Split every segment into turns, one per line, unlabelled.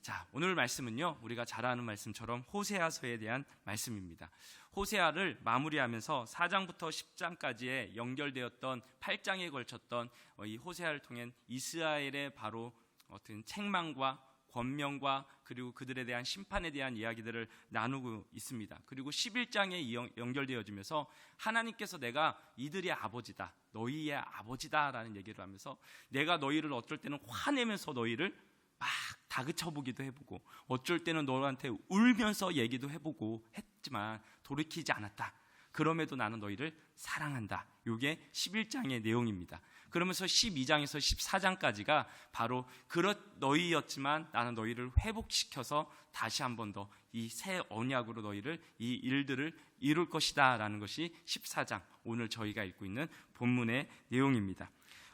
자, 오늘 말씀은요, 우리가 잘 아는 말씀처럼 호세아서에 대한 말씀입니다. 호세아를 마무리하면서 4장부터 10장까지의 연결되었던 8장에 걸쳤던 이 호세아를 통해 이스라엘의 바로 어떤 책망과 권면과 그리고 그들에 대한 심판에 대한 이야기들을 나누고 있습니다. 그리고 11장에 연결되어지면서 하나님께서 내가 이들의 아버지다, 너희의 아버지다 라는 얘기를 하면서 내가 너희를 어쩔 때는 화내면서 너희를 막 다그쳐보기도 해보고 어쩔 때는 너한테 울면서 얘기도 해보고 했지만 돌이키지 않았다. 그럼에도 나는 너희를 사랑한다. 이게 11장의 내용입니다. 그러면서 12장에서 14장까지가 바로 너희였지만 나는 너희를 회복시켜서 다시 한 번 더 이 새 언약으로 너희를 이 일들을 이룰 것이다 라는 것이 14장, 오늘 저희가 읽고 있는 본문의 내용입니다.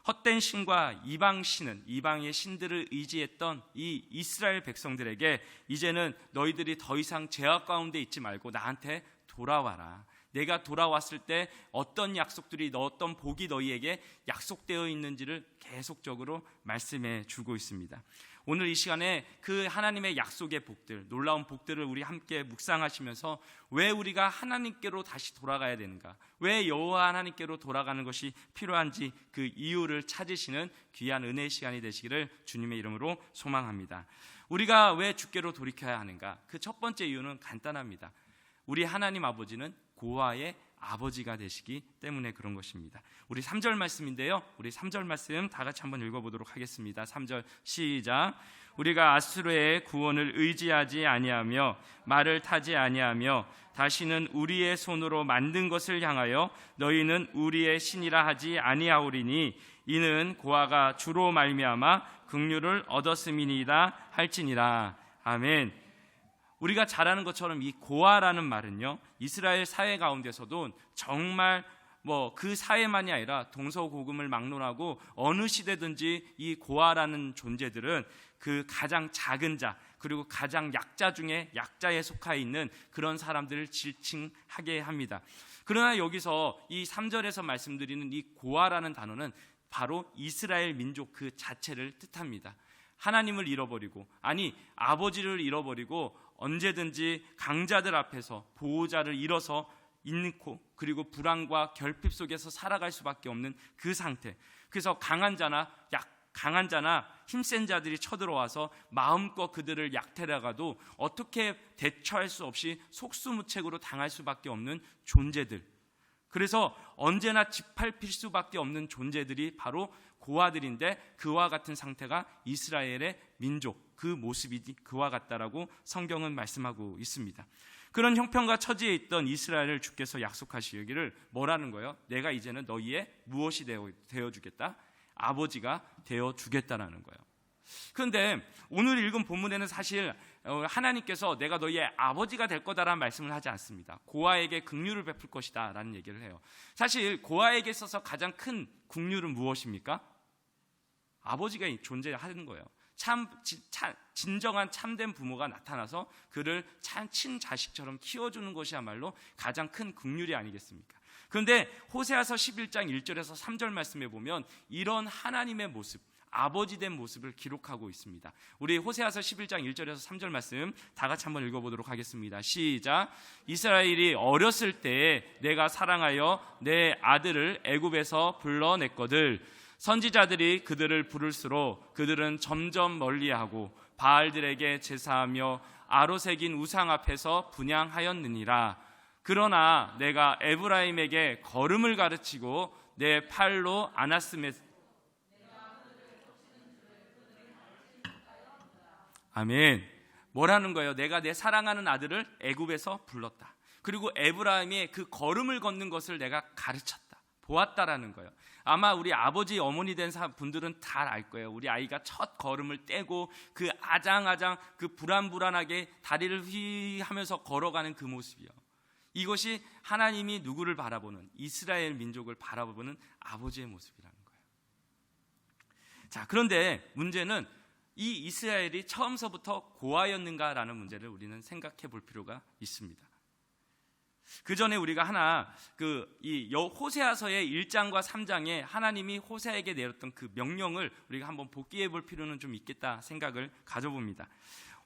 헛된 신과 이방 신은, 이방의 신들을 의지했던 이 이스라엘 백성들에게 이제는 너희들이 더 이상 죄악 가운데 있지 말고 나한테 돌아와라. 내가 돌아왔을 때 어떤 약속들이, 어떤 복이 너희에게 약속되어 있는지를 계속적으로 말씀해 주고 있습니다. 오늘 이 시간에 그 하나님의 약속의 복들, 놀라운 복들을 우리 함께 묵상하시면서 왜 우리가 하나님께로 다시 돌아가야 되는가, 왜 여호와 하나님께로 돌아가는 것이 필요한지 그 이유를 찾으시는 귀한 은혜의 시간이 되시기를 주님의 이름으로 소망합니다. 우리가 왜 주께로 돌이켜야 하는가? 그 첫 번째 이유는 간단합니다. 우리 하나님 아버지는 고아의 아버지가 되시기 때문에 그런 것입니다. 우리 3절 말씀인데요, 우리 3절 말씀 다 같이 한번 읽어보도록 하겠습니다. 3절 시작. 우리가 아수르의 구원을 의지하지 아니하며 말을 타지 아니하며 다시는 우리의 손으로 만든 것을 향하여 너희는 우리의 신이라 하지 아니하오리니 이는 고아가 주로 말미암아 긍휼을 얻었음이니이다 할지니라. 아멘. 우리가 잘 아는 것처럼 이 고아라는 말은요, 이스라엘 사회 가운데서도 정말 그 사회만이 아니라 동서고금을 막론하고 어느 시대든지 이 고아라는 존재들은 그 가장 작은 자, 그리고 가장 약자 중에 약자에 속해 있는 그런 사람들을 지칭하게 합니다. 그러나 여기서 이 3절에서 말씀드리는 이 고아라는 단어는 바로 이스라엘 민족 그 자체를 뜻합니다. 하나님을 잃어버리고, 아니 아버지를 잃어버리고 언제든지 강자들 앞에서 보호자를 잃어서 잃고 그리고 불안과 결핍 속에서 살아갈 수밖에 없는 그 상태. 그래서 강한 자나 힘센 자들이 쳐들어와서 마음껏 그들을 약탈해가도 어떻게 대처할 수 없이 속수무책으로 당할 수밖에 없는 존재들. 그래서 언제나 짓밟힐 수밖에 없는 존재들이 바로 고아들인데, 그와 같은 상태가 이스라엘의 민족, 그 모습이 그와 같다라고 성경은 말씀하고 있습니다. 그런 형편과 처지에 있던 이스라엘을 주께서 약속하시기를 뭐라는 거예요? 내가 이제는 너희의 무엇이 되어주겠다? 아버지가 되어주겠다라는 거예요. 그런데 오늘 읽은 본문에는 사실 하나님께서 내가 너희의 아버지가 될 거다라는 말씀을 하지 않습니다. 고아에게 긍휼을 베풀 것이다 라는 얘기를 해요. 사실 고아에게 있어서 가장 큰 긍휼은 무엇입니까? 아버지가 존재하는 거예요. 진정한 참된 부모가 나타나서 그를 친자식처럼 키워주는 것이야말로 가장 큰 긍휼이 아니겠습니까? 그런데 호세아서 11장 1절에서 3절 말씀에 보면 이런 하나님의 모습, 아버지 된 모습을 기록하고 있습니다. 우리 호세아서 11장 1절에서 3절 말씀 다 같이 한번 읽어보도록 하겠습니다. 시작. 이스라엘이 어렸을 때에 내가 사랑하여 내 아들을 애굽에서 불러냈거늘. 선지자들이 그들을 부를수록 그들은 점점 멀리하고 바알들에게 제사하며 아로새긴 우상 앞에서 분향하였느니라. 그러나 내가 에브라임에게 걸음을 가르치고 내 팔로 안았음에 아멘. 뭐라는 거예요? 내가 내 사랑하는 아들을 애굽에서 불렀다. 그리고 에브라임의 그 걸음을 걷는 것을 내가 가르쳤다, 보았다라는 거예요. 아마 우리 아버지, 어머니 된 분들은 다 알 거예요. 우리 아이가 첫 걸음을 떼고 그 아장아장 그 불안불안하게 다리를 휘하면서 걸어가는 그 모습이요. 이것이 하나님이 누구를 바라보는, 이스라엘 민족을 바라보는 아버지의 모습이라는 거예요. 자, 그런데 문제는 이 이스라엘이 처음서부터 고아였는가라는 문제를 우리는 생각해 볼 필요가 있습니다. 그 전에 우리가 호세아서의 1장과 3장에 하나님이 호세아에게 내렸던 그 명령을 우리가 한번 복기해 볼 필요는 좀 있겠다 생각을 가져봅니다.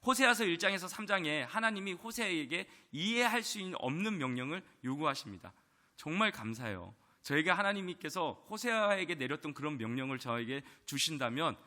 호세아서 1장에서 3장에 하나님이 호세아에게 이해할 수 없는 명령을 요구하십니다. 정말 감사해요. 저에게 하나님께서 호세아에게 내렸던 그런 명령을 저에게 주신다면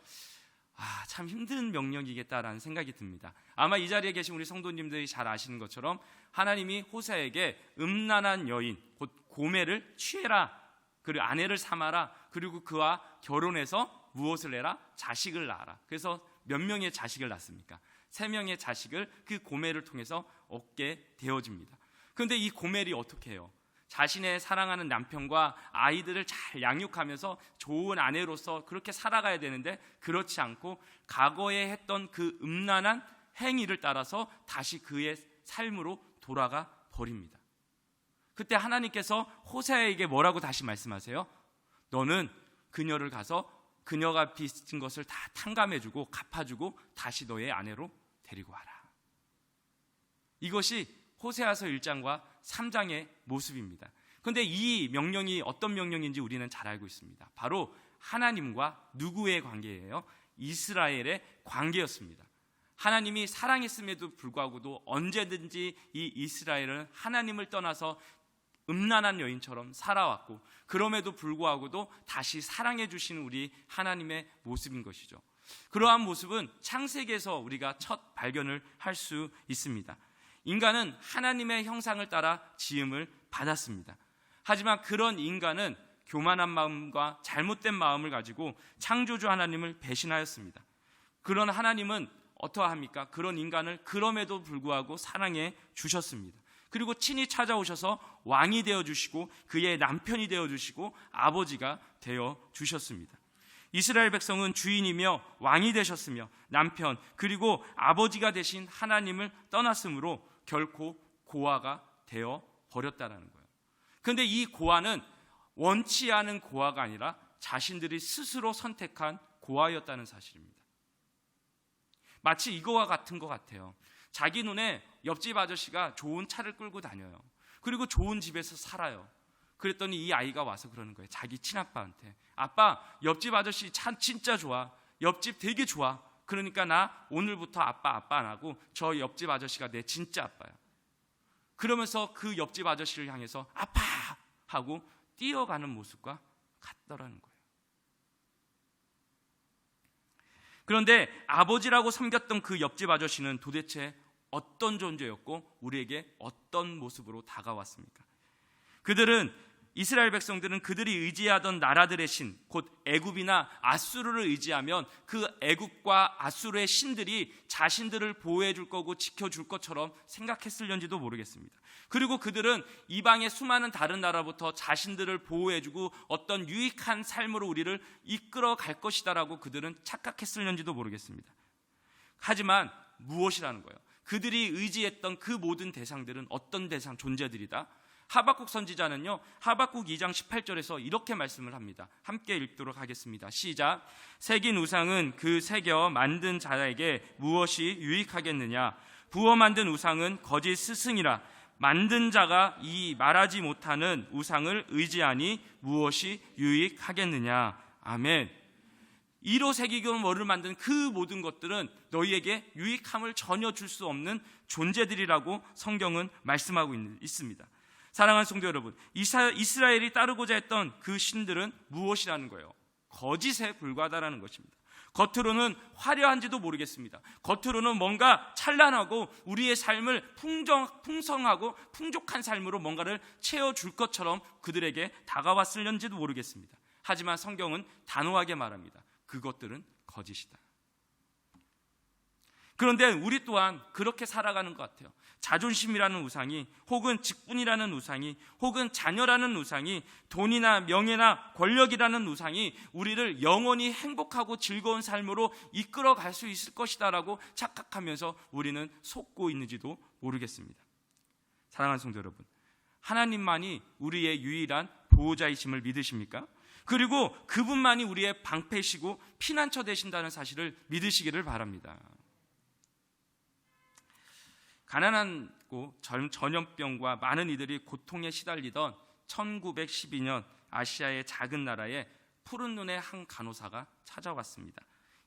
참 힘든 명령이겠다라는 생각이 듭니다. 아마 이 자리에 계신 우리 성도님들이 잘 아시는 것처럼 하나님이 호세아에게 음란한 여인 곧 고멜을 취해라, 그리고 아내를 삼아라, 그리고 그와 결혼해서 무엇을 해라? 자식을 낳아라. 그래서 몇 명의 자식을 낳습니까? 3명의 자식을 그 고멜을 통해서 얻게 되어집니다. 그런데 이 고멜이 어떻게 해요? 자신의 사랑하는 남편과 아이들을 잘 양육하면서 좋은 아내로서 그렇게 살아가야 되는데 그렇지 않고 과거에 했던 그 음란한 행위를 따라서 다시 그의 삶으로 돌아가 버립니다. 그때 하나님께서 호세아에게 뭐라고 다시 말씀하세요? 너는 그녀를 가서 그녀가 빚진 것을 다 탕감해주고 갚아주고 다시 너의 아내로 데리고 와라. 이것이 호세아서 1장과 3장의 모습입니다. 그런데 이 명령이 어떤 명령인지 우리는 잘 알고 있습니다. 바로 하나님과 누구의 관계예요? 이스라엘의 관계였습니다. 하나님이 사랑했음에도 불구하고도 언제든지 이 이스라엘은 하나님을 떠나서 음란한 여인처럼 살아왔고, 그럼에도 불구하고도 다시 사랑해 주시는 우리 하나님의 모습인 것이죠. 그러한 모습은 창세기에서 우리가 첫 발견을 할 수 있습니다. 인간은 하나님의 형상을 따라 지음을 받았습니다. 하지만 그런 인간은 교만한 마음과 잘못된 마음을 가지고 창조주 하나님을 배신하였습니다. 그런 하나님은 어떠합니까? 그런 인간을 그럼에도 불구하고 사랑해 주셨습니다. 그리고 친히 찾아오셔서 왕이 되어주시고 그의 남편이 되어주시고 아버지가 되어주셨습니다. 이스라엘 백성은 주인이며 왕이 되셨으며 남편 그리고 아버지가 되신 하나님을 떠났으므로 결코 고아가 되어버렸다는 거예요. 그런데 이 고아는 원치 않은 고아가 아니라 자신들이 스스로 선택한 고아였다는 사실입니다. 마치 이거와 같은 것 같아요. 자기 눈에 옆집 아저씨가 좋은 차를 끌고 다녀요. 그리고 좋은 집에서 살아요. 그랬더니 이 아이가 와서 그러는 거예요. 자기 친아빠한테. 아빠, 옆집 아저씨 차 진짜 좋아. 옆집 되게 좋아. 그러니까 나 오늘부터 아빠 안 하고 저 옆집 아저씨가 내 진짜 아빠야. 그러면서 그 옆집 아저씨를 향해서 아빠 하고 뛰어가는 모습과 같더라는 거예요. 그런데 아버지라고 섬겼던 그 옆집 아저씨는 도대체 어떤 존재였고 우리에게 어떤 모습으로 다가왔습니까? 이스라엘 백성들은 그들이 의지하던 나라들의 신, 곧 애굽이나 아수르를 의지하면 그 애굽과 아수르의 신들이 자신들을 보호해 줄 거고 지켜줄 것처럼 생각했을는지도 모르겠습니다. 그리고 그들은 이방의 수많은 다른 나라부터 자신들을 보호해 주고 어떤 유익한 삶으로 우리를 이끌어 갈 것이다라고 그들은 착각했을는지도 모르겠습니다. 하지만 무엇이라는 거예요? 그들이 의지했던 그 모든 대상들은 어떤 존재들이다? 하박국 선지자는요, 하박국 2장 18절에서 이렇게 말씀을 합니다. 함께 읽도록 하겠습니다. 시작. 새긴 우상은 그 새겨 만든 자에게 무엇이 유익하겠느냐? 부어 만든 우상은 거짓 스승이라. 만든 자가 이 말하지 못하는 우상을 의지하니 무엇이 유익하겠느냐? 아멘. 이로 새기고 뭐를 만든 그 모든 것들은 너희에게 유익함을 전혀 줄 수 없는 존재들이라고 성경은 말씀하고 있습니다. 사랑하는 성도 여러분, 이스라엘이 따르고자 했던 그 신들은 무엇이라는 거예요? 거짓에 불과하다는 것입니다. 겉으로는 화려한지도 모르겠습니다. 겉으로는 뭔가 찬란하고 우리의 삶을 풍성하고 풍족한 삶으로 뭔가를 채워줄 것처럼 그들에게 다가왔을는지도 모르겠습니다. 하지만 성경은 단호하게 말합니다. 그것들은 거짓이다. 그런데 우리 또한 그렇게 살아가는 것 같아요. 자존심이라는 우상이, 혹은 직분이라는 우상이, 혹은 자녀라는 우상이, 돈이나 명예나 권력이라는 우상이 우리를 영원히 행복하고 즐거운 삶으로 이끌어 갈 수 있을 것이다라고 착각하면서 우리는 속고 있는지도 모르겠습니다. 사랑하는 성도 여러분, 하나님만이 우리의 유일한 보호자이심을 믿으십니까? 그리고 그분만이 우리의 방패시고 피난처 되신다는 사실을 믿으시기를 바랍니다. 가난하고 전염병과 많은 이들이 고통에 시달리던 1912년 아시아의 작은 나라에 푸른 눈의 한 간호사가 찾아왔습니다.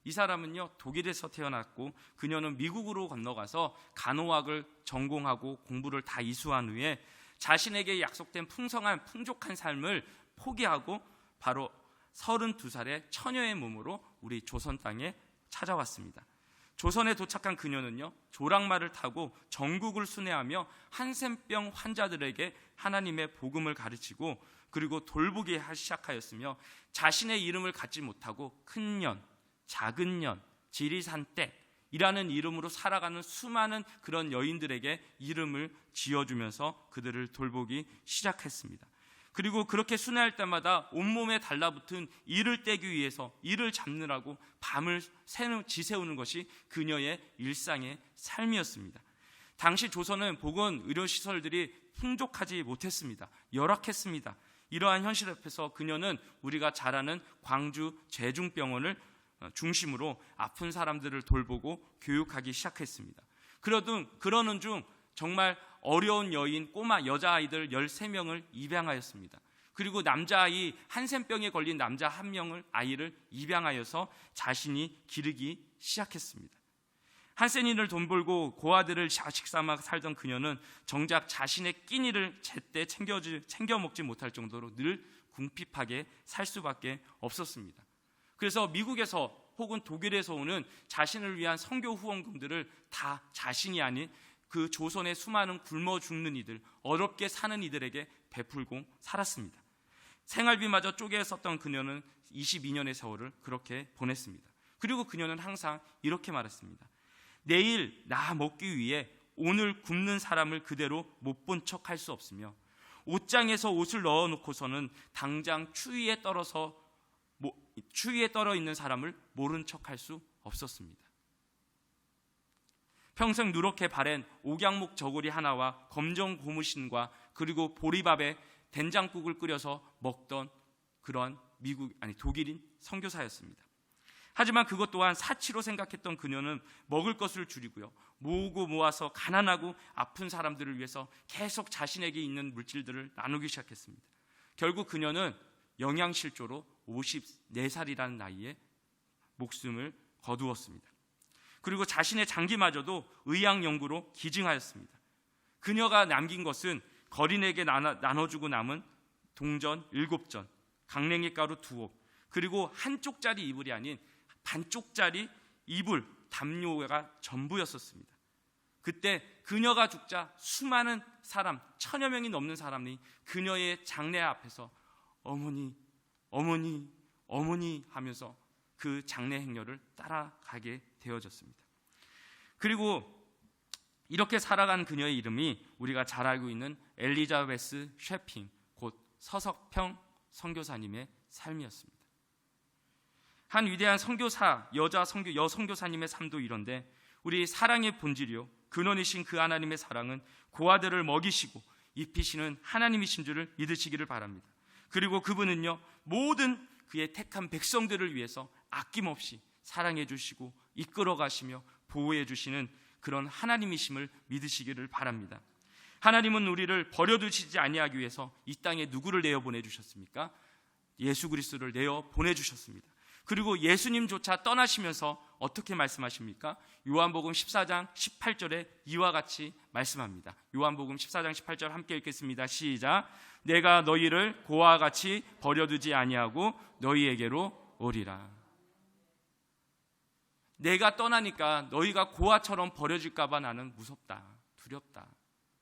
이 사람은요 독일에서 태어났고 그녀는 미국으로 건너가서 간호학을 전공하고 공부를 다 이수한 후에 자신에게 약속된 풍성한 풍족한 삶을 포기하고 바로 32살의 처녀의 몸으로 우리 조선 땅에 찾아왔습니다. 조선에 도착한 그녀는요 조랑말을 타고 전국을 순회하며 한센병 환자들에게 하나님의 복음을 가르치고 그리고 돌보기 시작하였으며 자신의 이름을 갖지 못하고 큰 년, 작은 년, 지리산댁이라는 이름으로 살아가는 수많은 그런 여인들에게 이름을 지어주면서 그들을 돌보기 시작했습니다. 그리고 그렇게 순회할 때마다 온몸에 달라붙은 이를 떼기 위해서 이를 잡느라고 밤을 지새우는 것이 그녀의 일상의 삶이었습니다. 당시 조선은 보건 의료시설들이 풍족하지 못했습니다. 열악했습니다. 이러한 현실 앞에서 그녀는 우리가 잘 아는 광주 제중병원을 중심으로 아픈 사람들을 돌보고 교육하기 시작했습니다. 그러는 중 정말 어려운 여인, 꼬마 여자아이들 13명을 입양하였습니다. 그리고 남자아이, 한센병에 걸린 남자 1명을 아이를 입양하여서 자신이 기르기 시작했습니다. 한센이를 돈 벌고 고아들을 자식 삼아 살던 그녀는 정작 자신의 끼니를 제때 챙겨 먹지 못할 정도로 늘 궁핍하게 살 수밖에 없었습니다. 그래서 미국에서 혹은 독일에서 오는 자신을 위한 선교 후원금들을 다 자신이 아닌 그 조선의 수많은 굶어 죽는 이들, 어렵게 사는 이들에게 베풀고 살았습니다. 생활비마저 쪼개 썼던 그녀는 22년의 세월을 그렇게 보냈습니다. 그리고 그녀는 항상 이렇게 말했습니다. 내일 나 먹기 위해 오늘 굶는 사람을 그대로 못 본 척 할 수 없으며 옷장에서 옷을 넣어놓고서는 당장 추위에 떨어 있는 사람을 모른 척 할 수 없었습니다. 평생 누렇게 바랜 옥양목 저고리 하나와 검정 고무신과 그리고 보리밥에 된장국을 끓여서 먹던 그런 독일인 선교사였습니다. 하지만 그것 또한 사치로 생각했던 그녀는 먹을 것을 줄이고요, 모으고 모아서 가난하고 아픈 사람들을 위해서 계속 자신에게 있는 물질들을 나누기 시작했습니다. 결국 그녀는 영양실조로 54살이라는 나이에 목숨을 거두었습니다. 그리고 자신의 장기마저도 의학 연구로 기증하였습니다. 그녀가 남긴 것은 거린에게 나눠주고 남은 동전 7전, 강냉이 가루 2옥, 그리고 한쪽짜리 이불이 아닌 반쪽짜리 이불, 담요가 전부였었습니다. 그때 그녀가 죽자 수많은 사람, 1000여 명이 넘는 사람이 그녀의 장례 앞에서 어머니, 어머니, 어머니 하면서 그 장례 행렬을 따라가게 되어졌습니다. 그리고 이렇게 살아간 그녀의 이름이 우리가 잘 알고 있는 엘리자베스 쉐핑, 곧 서석평 선교사님의 삶이었습니다. 한 위대한 선교사, 여선교사님의 삶도 이런데 우리 사랑의 본질이요 근원이신 그 하나님의 사랑은 고아들을 먹이시고 입히시는 하나님이신 줄을 믿으시기를 바랍니다. 그리고 그분은요 모든 그의 택한 백성들을 위해서 아낌없이 사랑해 주시고 이끌어 가시며 보호해 주시는 그런 하나님이심을 믿으시기를 바랍니다. 하나님은 우리를 버려두시지 아니하기 위해서 이 땅에 누구를 내어 보내주셨습니까? 예수 그리스도를 내어 보내주셨습니다. 그리고 예수님조차 떠나시면서 어떻게 말씀하십니까? 요한복음 14장 18절에 이와 같이 말씀합니다. 요한복음 14장 18절 함께 읽겠습니다. 시작. 내가 너희를 고아와 같이 버려두지 아니하고 너희에게로 오리라. 내가 떠나니까 너희가 고아처럼 버려질까 봐 나는 무섭다, 두렵다.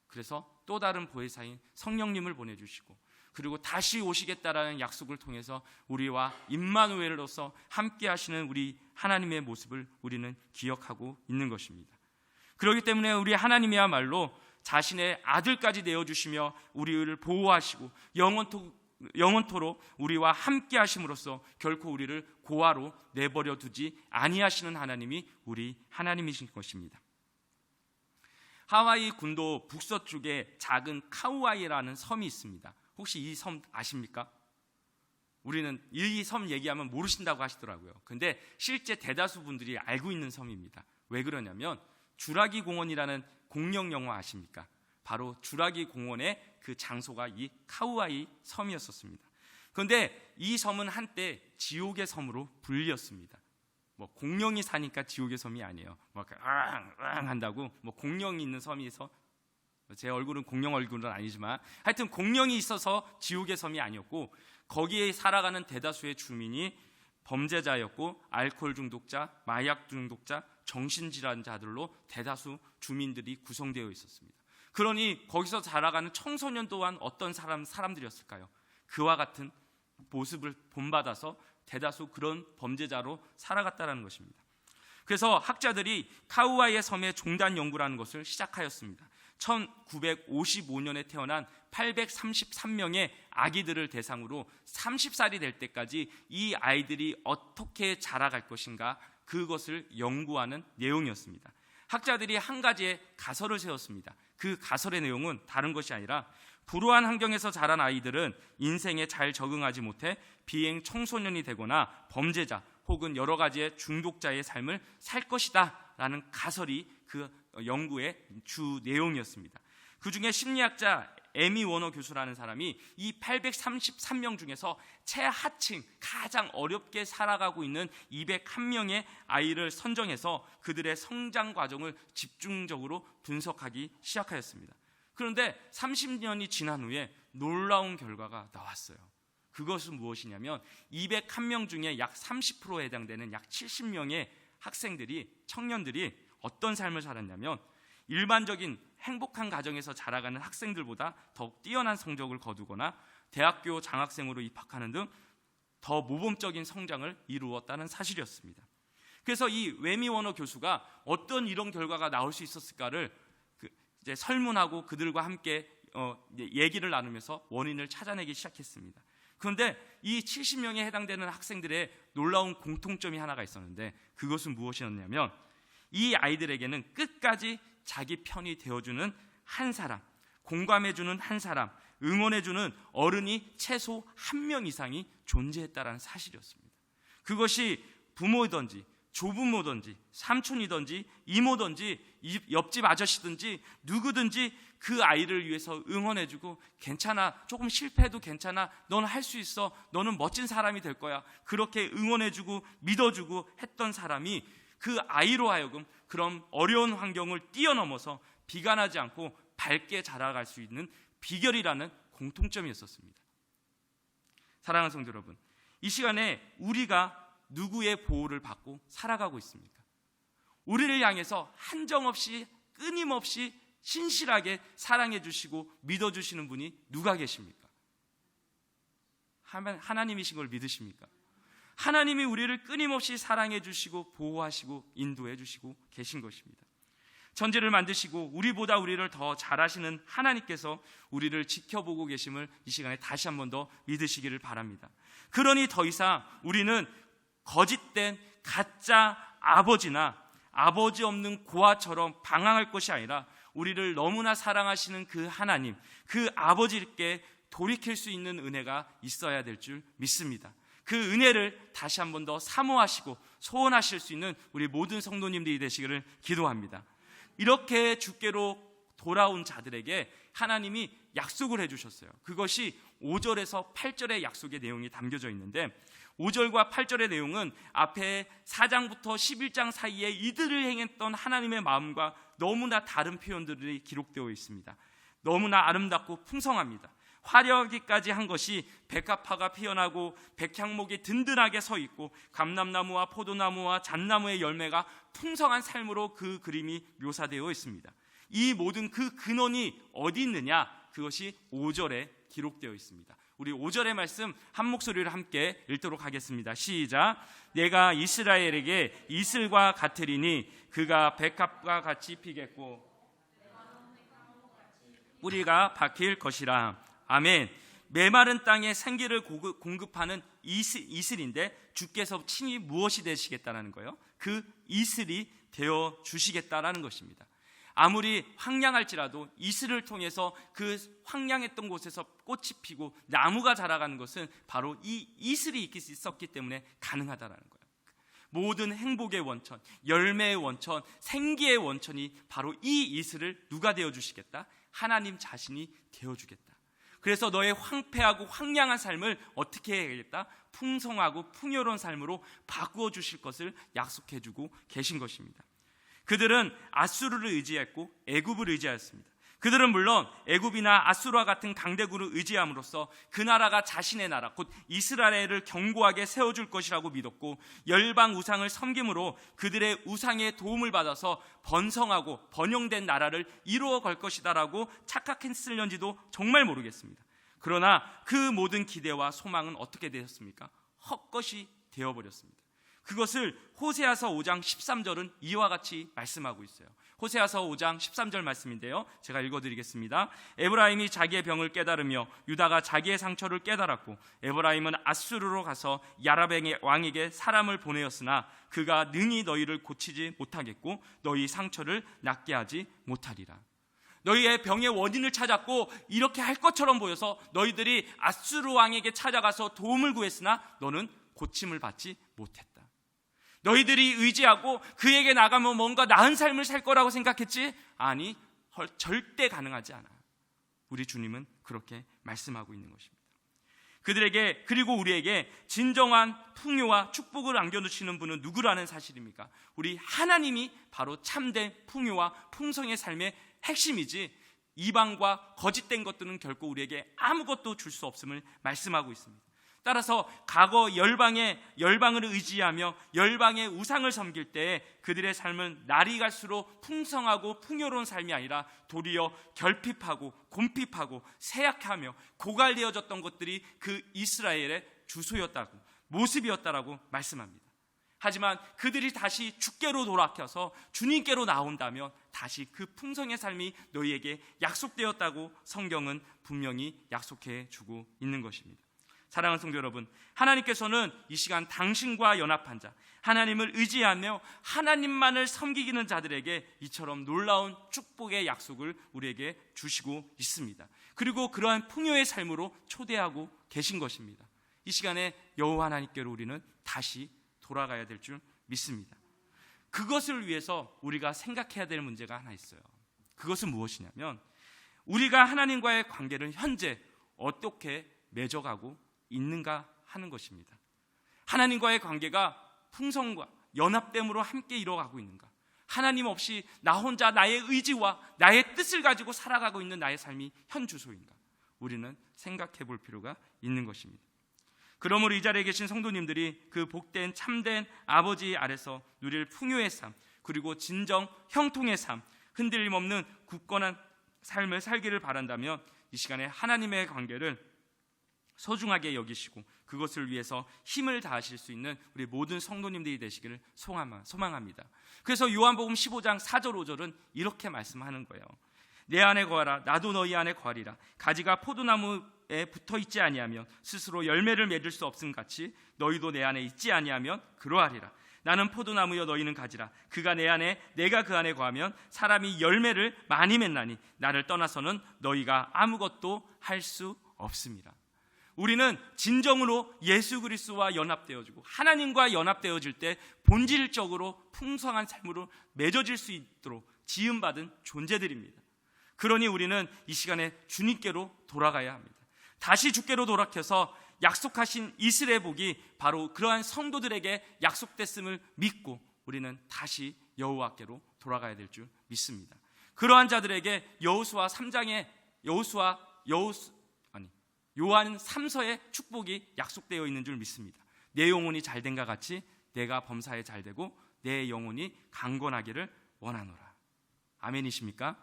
그래서 또 다른 보혜사인 성령님을 보내주시고 그리고 다시 오시겠다라는 약속을 통해서 우리와 임마누엘로서 함께 하시는 우리 하나님의 모습을 우리는 기억하고 있는 것입니다. 그렇기 때문에 우리 하나님이야말로 자신의 아들까지 내어주시며 우리를 보호하시고 영원토록 우리와 함께 하심으로써 결코 우리를 고아로 내버려 두지 아니하시는 하나님이 우리 하나님이신 것입니다. 하와이 군도 북서쪽에 작은 카우아이라는 섬이 있습니다. 혹시 이 섬 아십니까? 우리는 이 섬 얘기하면 모르신다고 하시더라고요. 근데 실제 대다수 분들이 알고 있는 섬입니다. 왜 그러냐면 주라기 공원이라는 공룡 영화 아십니까? 바로 주라기 공원의 그 장소가 이 카우아이 섬이었었습니다. 그런데 이 섬은 한때 지옥의 섬으로 불리었습니다. 뭐 공룡이 사니까 지옥의 섬이 아니에요. 막 한다고 뭐 공룡이 있는 섬에서, 제 얼굴은 공룡 얼굴은 아니지만 하여튼 공룡이 있어서 지옥의 섬이 아니었고, 거기에 살아가는 대다수의 주민이 범죄자였고 알코올 중독자, 마약 중독자, 정신질환자들로 대다수 주민들이 구성되어 있었습니다. 그러니 거기서 자라가는 청소년 또한 어떤 사람들이었을까요? 그와 같은 모습을 본받아서 대다수 그런 범죄자로 살아갔다는 것입니다. 그래서 학자들이 카우아이의 섬의 종단 연구라는 것을 시작하였습니다. 1955년에 태어난 833명의 아기들을 대상으로 30살이 될 때까지 이 아이들이 어떻게 자라갈 것인가, 그것을 연구하는 내용이었습니다. 학자들이 한 가지의 가설을 세웠습니다. 그 가설의 내용은 다른 것이 아니라 불우한 환경에서 자란 아이들은 인생에 잘 적응하지 못해 비행 청소년이 되거나 범죄자 혹은 여러 가지의 중독자의 삶을 살 것이다 라는 가설이 그 연구의 주 내용이었습니다. 그 중에 심리학자 에미 워너 교수라는 사람이 이 833명 중에서 최하층, 가장 어렵게 살아가고 있는 201명의 아이를 선정해서 그들의 성장 과정을 집중적으로 분석하기 시작하였습니다. 그런데 30년이 지난 후에 놀라운 결과가 나왔어요. 그것은 무엇이냐면 201명 중에 약 30%에 해당되는 약 70명의 학생들이, 청년들이 어떤 삶을 살았냐면 일반적인 행복한 가정에서 자라가는 학생들보다 더욱 뛰어난 성적을 거두거나 대학교 장학생으로 입학하는 등 더 모범적인 성장을 이루었다는 사실이었습니다. 그래서 이 웨미 워너 교수가 어떤 이런 결과가 나올 수 있었을까를 이제 설문하고 그들과 함께 얘기를 나누면서 원인을 찾아내기 시작했습니다. 그런데 이 70명에 해당되는 학생들의 놀라운 공통점이 하나가 있었는데, 그것은 무엇이었냐면 이 아이들에게는 끝까지 자기 편이 되어주는 한 사람, 공감해주는 한 사람, 응원해주는 어른이 최소 한 명 이상이 존재했다는 사실이었습니다. 그것이 부모든지 조부모든지 삼촌이든지 이모든지 옆집 아저씨든지 누구든지 그 아이를 위해서 응원해주고, 괜찮아, 조금 실패해도 괜찮아, 너는 할 수 있어, 너는 멋진 사람이 될 거야, 그렇게 응원해주고 믿어주고 했던 사람이 그 아이로 하여금 그런 어려운 환경을 뛰어넘어서 비관하지 않고 밝게 자라갈 수 있는 비결이라는 공통점이 있었습니다. 사랑하는 성도 여러분, 이 시간에 우리가 누구의 보호를 받고 살아가고 있습니까? 우리를 향해서 한정없이 끊임없이 신실하게 사랑해 주시고 믿어 주시는 분이 누가 계십니까? 하나님이신 걸 믿으십니까? 하나님이 우리를 끊임없이 사랑해 주시고 보호하시고 인도해 주시고 계신 것입니다. 천지를 만드시고 우리보다 우리를 더 잘하시는 하나님께서 우리를 지켜보고 계심을 이 시간에 다시 한 번 더 믿으시기를 바랍니다. 그러니 더 이상 우리는 거짓된 가짜 아버지나 아버지 없는 고아처럼 방황할 것이 아니라 우리를 너무나 사랑하시는 그 하나님, 그 아버지께 돌이킬 수 있는 은혜가 있어야 될 줄 믿습니다. 그 은혜를 다시 한 번 더 사모하시고 소원하실 수 있는 우리 모든 성도님들이 되시기를 기도합니다. 이렇게 주께로 돌아온 자들에게 하나님이 약속을 해주셨어요. 그것이 5절에서 8절의 약속의 내용이 담겨져 있는데, 5절과 8절의 내용은 앞에 4장부터 11장 사이에 이들을 행했던 하나님의 마음과 너무나 다른 표현들이 기록되어 있습니다. 너무나 아름답고 풍성합니다. 화려하기까지 한 것이 백합화가 피어나고 백향목이 든든하게 서 있고 감람나무와 포도나무와 잣나무의 열매가 풍성한 삶으로 그 그림이 묘사되어 있습니다. 이 모든 그 근원이 어디 있느냐? 그것이 5절에 기록되어 있습니다. 우리 5절의 말씀 한 목소리를 함께 읽도록 하겠습니다. 시작. 내가 이스라엘에게 이슬과 같으리니 그가 백합과 같이 피겠고 뿌리가 박힐 것이라. 아멘. 메마른 땅에 생기를 공급하는 이슬인데 주께서 친히 무엇이 되시겠다는 거예요? 그 이슬이 되어 주시겠다라는 것입니다. 아무리 황량할지라도 이슬을 통해서 그 황량했던 곳에서 꽃이 피고 나무가 자라가는 것은 바로 이 이슬이 있었기 때문에 가능하다라는 거예요. 모든 행복의 원천, 열매의 원천, 생기의 원천이 바로 이 이슬을 누가 되어주시겠다? 하나님 자신이 되어주겠다. 그래서 너의 황폐하고 황량한 삶을 어떻게 해야겠다? 풍성하고 풍요로운 삶으로 바꾸어 주실 것을 약속해 주고 계신 것입니다. 그들은 아수르를 의지했고 애굽을 의지하였습니다. 그들은 물론 애굽이나 아수르와 같은 강대국을 의지함으로써 그 나라가 자신의 나라 곧 이스라엘을 견고하게 세워줄 것이라고 믿었고, 열방 우상을 섬김으로 그들의 우상의 도움을 받아서 번성하고 번영된 나라를 이루어 갈 것이다라고 착각했을런지도 정말 모르겠습니다. 그러나 그 모든 기대와 소망은 어떻게 되었습니까? 헛것이 되어버렸습니다. 그것을 호세아서 5장 13절은 이와 같이 말씀하고 있어요. 호세아서 5장 13절 말씀인데요, 제가 읽어드리겠습니다. 에브라임이 자기의 병을 깨달으며 유다가 자기의 상처를 깨달았고, 에브라임은 아수르로 가서 야라뱅의 왕에게 사람을 보내었으나 그가 능히 너희를 고치지 못하겠고 너희 상처를 낫게 하지 못하리라. 너희의 병의 원인을 찾았고 이렇게 할 것처럼 보여서 너희들이 아수르 왕에게 찾아가서 도움을 구했으나 너는 고침을 받지 못했다. 너희들이 의지하고 그에게 나가면 뭔가 나은 삶을 살 거라고 생각했지? 아니, 절대 가능하지 않아. 우리 주님은 그렇게 말씀하고 있는 것입니다. 그들에게, 그리고 우리에게 진정한 풍요와 축복을 안겨주시는 분은 누구라는 사실입니까? 우리 하나님이 바로 참된 풍요와 풍성의 삶의 핵심이지, 이방과 거짓된 것들은 결코 우리에게 아무것도 줄 수 없음을 말씀하고 있습니다. 따라서 과거 열방을 의지하며 열방의 우상을 섬길 때 그들의 삶은 날이 갈수록 풍성하고 풍요로운 삶이 아니라 도리어 결핍하고 곰핍하고 쇠약하며 고갈되어졌던 것들이 그 이스라엘의 주소였다고, 모습이었다라고 말씀합니다. 하지만 그들이 다시 주께로 돌아켜서 주님께로 나온다면 다시 그 풍성의 삶이 너희에게 약속되었다고 성경은 분명히 약속해 주고 있는 것입니다. 사랑하는 성도 여러분, 하나님께서는 이 시간 당신과 연합한 자, 하나님을 의지하며 하나님만을 섬기는 자들에게 이처럼 놀라운 축복의 약속을 우리에게 주시고 있습니다. 그리고 그러한 풍요의 삶으로 초대하고 계신 것입니다. 이 시간에 여호와 하나님께로 우리는 다시 돌아가야 될 줄 믿습니다. 그것을 위해서 우리가 생각해야 될 문제가 하나 있어요. 그것은 무엇이냐면, 우리가 하나님과의 관계를 현재 어떻게 맺어가고 있는가 하는 것입니다. 하나님과의 관계가 풍성과 연합됨으로 함께 이뤄가고 있는가? 하나님 없이 나 혼자 나의 의지와 나의 뜻을 가지고 살아가고 있는 나의 삶이 현 주소인가? 우리는 생각해 볼 필요가 있는 것입니다. 그러므로 이 자리에 계신 성도님들이 그 복된 참된 아버지 아래서 누릴 풍요의 삶, 그리고 진정 형통의 삶, 흔들림 없는 굳건한 삶을 살기를 바란다면 이 시간에 하나님의 관계를 소중하게 여기시고 그것을 위해서 힘을 다하실 수 있는 우리 모든 성도님들이 되시기를 소망합니다. 그래서 요한복음 15장 4절 5절은 이렇게 말씀하는 거예요. 내 안에 거하라, 나도 너희 안에 거하리라. 가지가 포도나무에 붙어있지 아니하면 스스로 열매를 맺을 수 없음 같이 너희도 내 안에 있지 아니하면 그러하리라. 나는 포도나무여 너희는 가지라. 그가 내 안에 내가 그 안에 거하면 사람이 열매를 많이 맺나니 나를 떠나서는 너희가 아무것도 할 수 없습니다. 우리는 진정으로 예수 그리스도와 연합되어지고 하나님과 연합되어질 때 본질적으로 풍성한 삶으로 맺어질 수 있도록 지음받은 존재들입니다. 그러니 우리는 이 시간에 주님께로 돌아가야 합니다. 다시 주께로 돌아켜서 약속하신 이스라엘 복이 바로 그러한 성도들에게 약속됐음을 믿고 우리는 다시 여호와께로 돌아가야 될 줄 믿습니다. 그러한 자들에게 요한 3서의 축복이 약속되어 있는 줄 믿습니다. 내 영혼이 잘된과 같이 내가 범사에 잘되고 내 영혼이 강건하기를 원하노라. 아멘이십니까?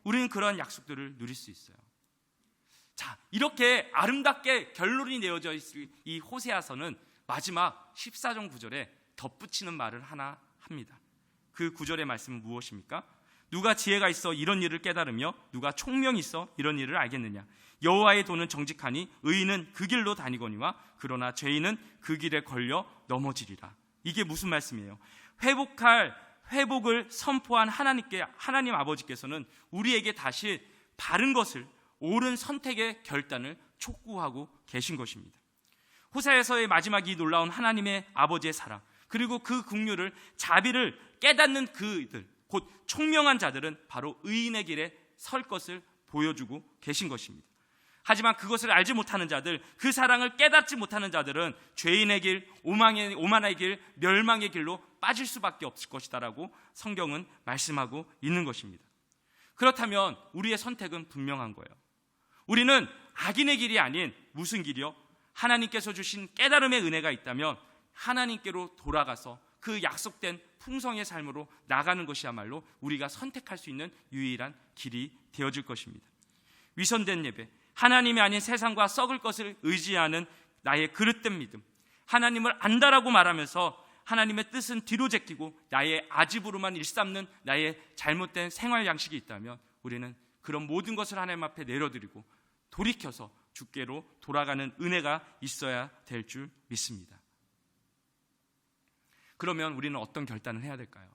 우리는 그러한 약속들을 누릴 수 있어요. 자, 이렇게 아름답게 결론이 내어져 있을 이 호세아서는 마지막 14장 9절에 덧붙이는 말을 하나 합니다. 그 9절의 말씀은 무엇입니까? 누가 지혜가 있어 이런 일을 깨달으며 누가 총명이 있어 이런 일을 알겠느냐? 여호와의 도는 정직하니 의인은 그 길로 다니거니와 그러나 죄인은 그 길에 걸려 넘어지리라. 이게 무슨 말씀이에요? 회복을 선포한 하나님 아버지께서는 우리에게 다시 바른 것을, 옳은 선택의 결단을 촉구하고 계신 것입니다. 호세아서의 마지막 이 놀라운 하나님의 아버지의 사랑, 그리고 그 긍휼을, 자비를 깨닫는 그들, 곧 총명한 자들은 바로 의인의 길에 설 것을 보여주고 계신 것입니다. 하지만 그것을 알지 못하는 자들, 그 사랑을 깨닫지 못하는 자들은 죄인의 길, 오만의 길, 멸망의 길로 빠질 수밖에 없을 것이다라고 성경은 말씀하고 있는 것입니다. 그렇다면 우리의 선택은 분명한 거예요. 우리는 악인의 길이 아닌 무슨 길이요? 하나님께서 주신 깨달음의 은혜가 있다면 하나님께로 돌아가서 그 약속된 풍성의 삶으로 나가는 것이야말로 우리가 선택할 수 있는 유일한 길이 되어질 것입니다. 위선된 예배, 하나님이 아닌 세상과 썩을 것을 의지하는 나의 그릇된 믿음, 하나님을 안다라고 말하면서 하나님의 뜻은 뒤로 제끼고 나의 아집으로만 일삼는 나의 잘못된 생활 양식이 있다면 우리는 그런 모든 것을 하나님 앞에 내려드리고 돌이켜서 주께로 돌아가는 은혜가 있어야 될 줄 믿습니다. 그러면 우리는 어떤 결단을 해야 될까요?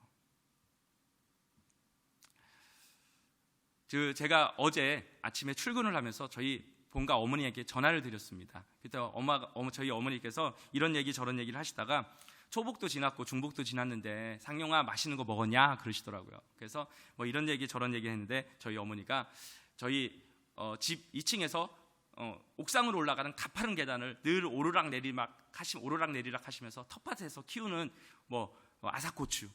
제가 어제 아침에 출근을 하면서 저희 본가 어머니에게 전화를 드렸습니다. 그때 저희 어머니께서 이런 얘기 저런 얘기를 하시다가 초복도 지났고 중복도 지났는데 상용아 맛있는 거 먹었냐 그러시더라고요. 그래서 뭐 이런 얘기 저런 얘기 했는데 저희 어머니가 저희 집 2층에서 옥상으로 올라가는 가파른 계단을 늘 오르락 내리락 하시면서 텃밭에서 키우는 아삭고추,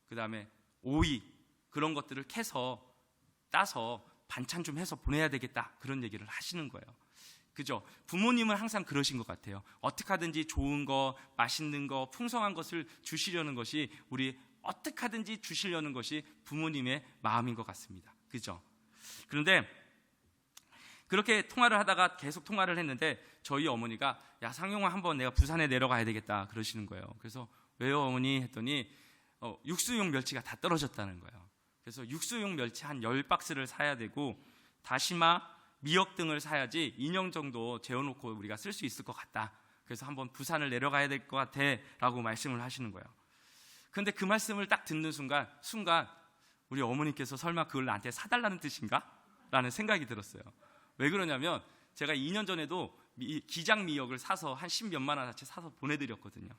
그다음에 오이 그런 것들을 따서 반찬 좀 해서 보내야 되겠다 그런 얘기를 하시는 거예요. 그죠? 부모님은 항상 그러신 것 같아요. 어떻게 하든지 좋은 거, 맛있는 거, 풍성한 것을 주시려는 것이 어떻게 하든지 주시려는 것이 부모님의 마음인 것 같습니다. 그죠? 그런데 그렇게 통화를 하다가 계속 통화를 했는데 저희 어머니가 야 상용아 한번 내가 부산에 내려가야 되겠다 그러시는 거예요. 그래서 왜요 어머니 했더니 육수용 멸치가 다 떨어졌다는 거예요. 그래서 육수용 멸치 한 10박스를 사야 되고 다시마, 미역 등을 사야지 2년 정도 재워놓고 우리가 쓸 수 있을 것 같다. 그래서 한번 부산을 내려가야 될 것 같아 라고 말씀을 하시는 거예요. 그런데 그 말씀을 딱 듣는 순간 우리 어머니께서 설마 그걸 나한테 사달라는 뜻인가? 라는 생각이 들었어요. 왜 그러냐면 제가 2년 전에도 기장 미역을 사서 한 10몇만 원어치 사서 보내드렸거든요.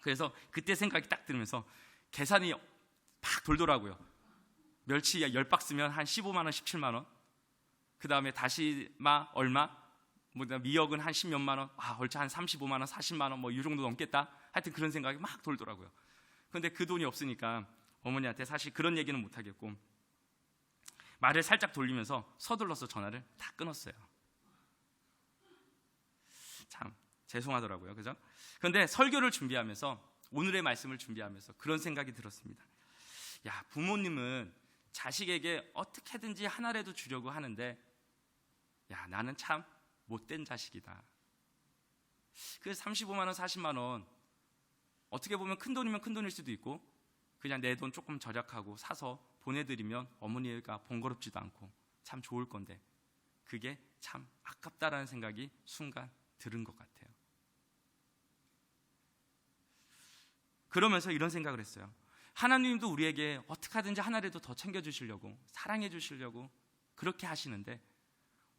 그래서 그때 생각이 딱 들면서 계산이 팍 돌더라고요. 멸치 10박스면 한 15만 원, 17만 원. 그 다음에 다시마 얼마? 미역은 한 10몇만 원. 얼추 한 35만 원, 40만 원 이 정도 넘겠다. 하여튼 그런 생각이 막 돌더라고요. 그런데 그 돈이 없으니까 어머니한테 사실 그런 얘기는 못 하겠고 말을 살짝 돌리면서 서둘러서 전화를 다 끊었어요. 참 죄송하더라고요. 그죠? 그런데 설교를 준비하면서 오늘의 말씀을 준비하면서 그런 생각이 들었습니다. 야, 부모님은 자식에게 어떻게든지 하나라도 주려고 하는데 야, 나는 참 못된 자식이다. 그 35만 원, 40만 원 어떻게 보면 큰 돈이면 큰 돈일 수도 있고 그냥 내 돈 조금 절약하고 사서 보내드리면 어머니가 번거롭지도 않고 참 좋을 건데 그게 참 아깝다라는 생각이 순간 들은 것 같아요. 그러면서 이런 생각을 했어요. 하나님도 우리에게 어떻게 하든지 하나라도 더 챙겨주시려고 사랑해 주시려고 그렇게 하시는데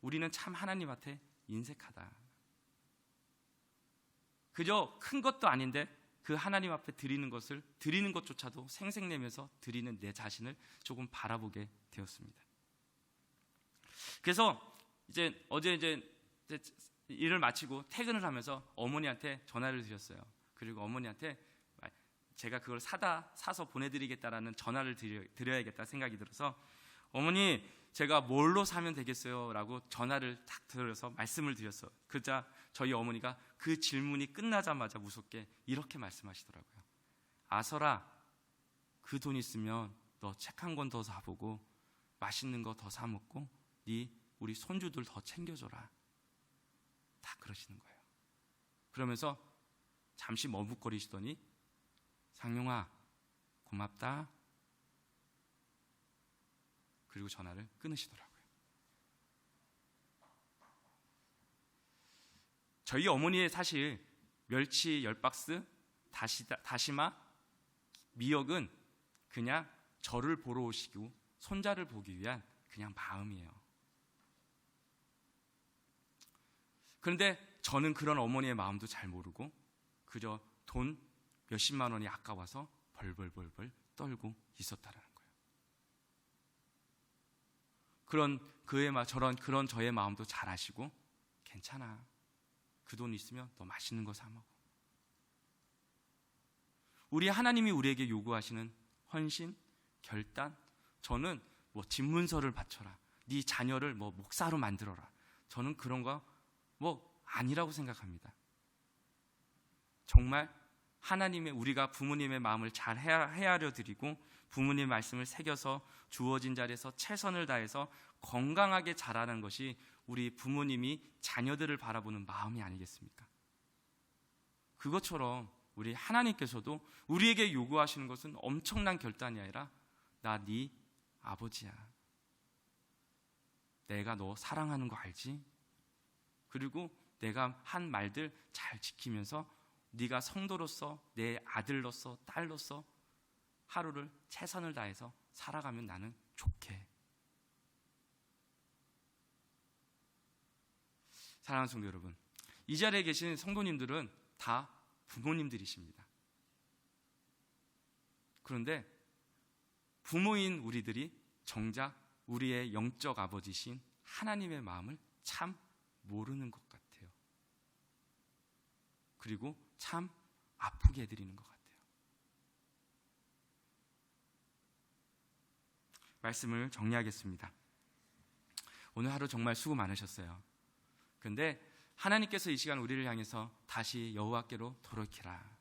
우리는 참 하나님한테 인색하다. 그저 큰 것도 아닌데 그 하나님 앞에 드리는 것조차도 생색내면서 드리는 내 자신을 조금 바라보게 되었습니다. 그래서 어제 일을 마치고 퇴근을 하면서 어머니한테 전화를 드렸어요. 그리고 어머니한테 제가 그걸 사서 보내드리겠다라는 전화를 드려야겠다 생각이 들어서 어머니 제가 뭘로 사면 되겠어요? 라고 전화를 딱 드려서 말씀을 드렸어요. 그러자 저희 어머니가 그 질문이 끝나자마자 무섭게 이렇게 말씀하시더라고요. 아설아, 그 돈 있으면 너 책 한 권 더 사보고 맛있는 거 더 사 먹고 우리 손주들 더 챙겨줘라. 다 그러시는 거예요. 그러면서 잠시 머뭇거리시더니 상용아 고맙다. 그리고 전화를 끊으시더라고요. 저희 어머니의 사실 멸치 10박스, 다시마, 미역은 그냥 저를 보러 오시고 손자를 보기 위한 그냥 마음이에요. 그런데 저는 그런 어머니의 마음도 잘 모르고 그저 돈 몇십만 원이 아까워서 벌벌 떨고 있었다라는 거예요. 그런 그런 저의 마음도 잘 아시고 괜찮아. 그 돈 있으면 너 맛있는 거 사 먹어. 우리 하나님이 우리에게 요구하시는 헌신, 결단, 저는 뭐 집문서를 바쳐라, 네 자녀를 뭐 목사로 만들어라, 저는 그런 거 뭐 아니라고 생각합니다. 정말 하나님의, 우리가 부모님의 마음을 잘 헤아려 드리고 부모님의 말씀을 새겨서 주어진 자리에서 최선을 다해서 건강하게 자라는 것이 우리 부모님이 자녀들을 바라보는 마음이 아니겠습니까? 그것처럼 우리 하나님께서도 우리에게 요구하시는 것은 엄청난 결단이 아니라 나 네 아버지야, 내가 너 사랑하는 거 알지? 그리고 내가 한 말들 잘 지키면서 네가 성도로서, 내 아들로서, 딸로서 하루를 최선을 다해서 살아가면 나는 좋게. 사랑하는 성도 여러분, 이 자리에 계신 성도님들은 다 부모님들이십니다. 그런데 부모인 우리들이 정작 우리의 영적 아버지신 하나님의 마음을 참 모르는 것 같아요. 그리고 참 아프게 해드리는 것 같아요. 말씀을 정리하겠습니다. 오늘 하루 정말 수고 많으셨어요. 그런데 하나님께서 이 시간 우리를 향해서 다시 여호와께로 돌이키라,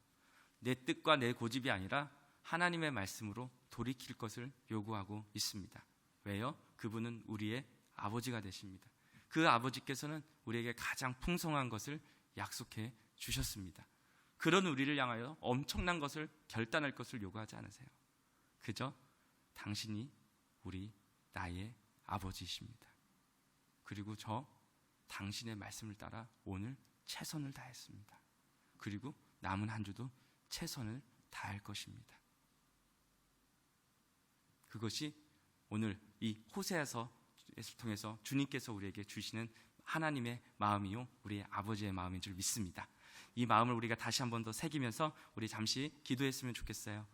내 뜻과 내 고집이 아니라 하나님의 말씀으로 돌이킬 것을 요구하고 있습니다. 왜요? 그분은 우리의 아버지가 되십니다. 그 아버지께서는 우리에게 가장 풍성한 것을 약속해 주셨습니다. 그런 우리를 향하여 엄청난 것을 결단할 것을 요구하지 않으세요. 그저 당신이 나의 아버지이십니다. 그리고 저 당신의 말씀을 따라 오늘 최선을 다했습니다. 그리고 남은 한 주도 최선을 다할 것입니다. 그것이 오늘 이 호세아서를 통해서 주님께서 우리에게 주시는 하나님의 마음이요, 우리의 아버지의 마음인 줄 믿습니다. 이 마음을 우리가 다시 한 번 더 새기면서 우리 잠시 기도했으면 좋겠어요.